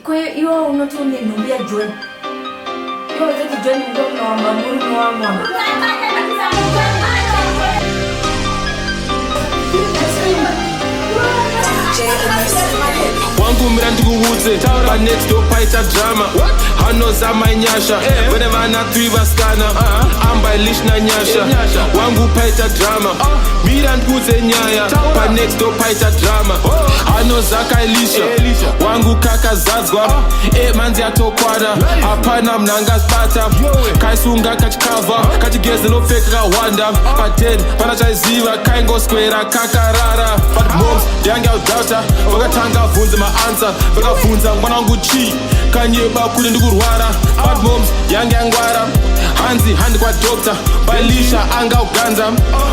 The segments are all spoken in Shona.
Kwa hiyo unatumia ndumbia John. Hiyo zeti John ndio tunaomba Mungu wa mama. Wangu mirandi kuwuze Ba next door paita drama Hano za mainyasha Whenever na tuiva skana Amba ilish na nyasha Wangu paita drama Mirandi kuwuze nyaya Ba next door paita drama Hano za kailisha Wangu kaka zazgwa manzi atokwada Hapana mnanga spata Kaisunga kachikava Kachigeze no fake kawanda Paten panachaiziva Kaingo square kakarara But moms yangi au daughter Wakatanga vunze ma-answer Vakavunza mwanangu chi Kanyeba kule ndikurwara Bad moms yangi angwara Hanzi handi kwa doctor Bailisha anga uganza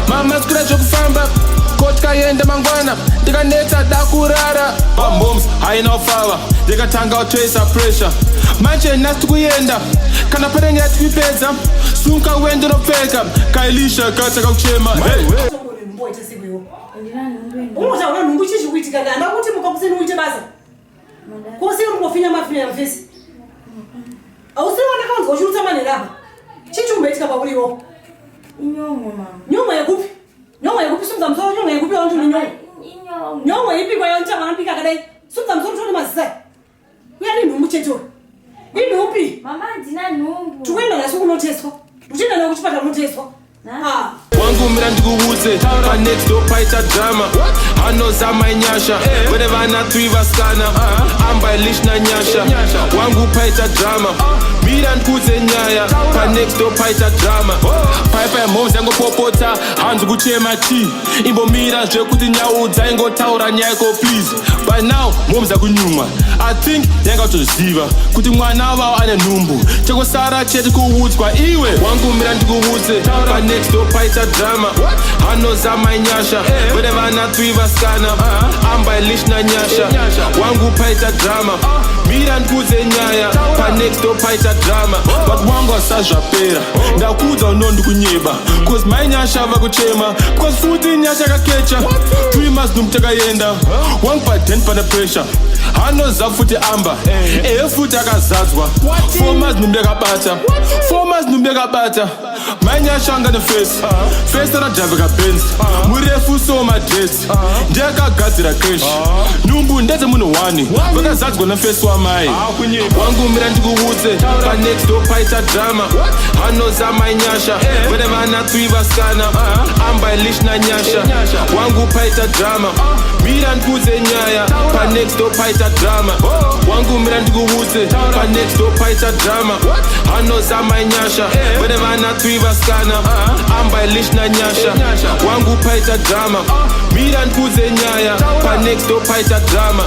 Mama skura chokufamba Kotka yende mangwana Dika neta dakurara Bad moms haina ufawa Dika tanga utresa pressure Manche nasi kuyenda Kana pere nyati vipeza Sunka wende no feka Kailisha kataka kuchema Umuza wana nungu chichi kuitika ganda kuti mukakuseni uite basa. Kosi ungofinya mafinya ya mfesi. Ausiri wana kaunzi koshurutsa manera hapa. Chichi umbetika pa kuliwo. Inyongo mama. Nyongo ya kupi? Nyongo ya kupi sumza msoro nyongo ya kupi wantu ni nyongo. Inyongo. Nyongo ipi kwa yoncha wanapika kadai. Sumza msoro tuni mazisai. Yani nungu cheto. Ini upi? Mama dina nungu. Tuwenda na suku noteswa. Tuwenda na kuchipata noteswa. Wangu mirandi kuwuze Ba next door paita drama Hano za mainyasha Whenever na tuiva skana Amba ilish na nyasha Wangu paita drama Mirandi kuwuze nyaya Ba next door paita drama Pipe ya moms yango popota Hanzu kuchema chi Imbo mira zwe kuti nyaudza Ingo taura nyako please By now moms ya kunyuma I think yanga utoziva Kuti mwana wao ane numbu Chako sara cheti kuwudzwa iwe Wangu mirandi kuwuze Ba next door paita drama Hano za mainyasha Whenever na tuiva skana Amba ilish na nyasha Wangu paita drama Mirandi kuwuze nyaya Ba next door paita drama But wangu asazwa pera Ndakuza unondi kunyeba Cause mainyasha vakuchema Cause futi nyasha kakecha 3 months numtaka yenda Wangu pa 10 pana pressure Hano za futi amba futi akazadzwa 4 months numbeka bata 4 months numbeka bata Mainyasha anga ne face Face na drive ka Benz Murefu so my dreads Ndeka gadzira crash Numbu ndeze muno wani Vakazadzwa na face wa mai Wangu mirandi kuwuze Ba next door paita drama Hano za mainyasha Whenever na tuiva skana Amba ilish na nyasha Wangu paita drama Mirandi kuwuze nyaya Ba next door paita drama Wangu mirandi kuwuze Ba next door paita drama Hano za mainyasha Whenever na tuiva skana Amba ilish na nyasha Wangu paita drama Mirandi kuwuze nyaya Ba next door paita drama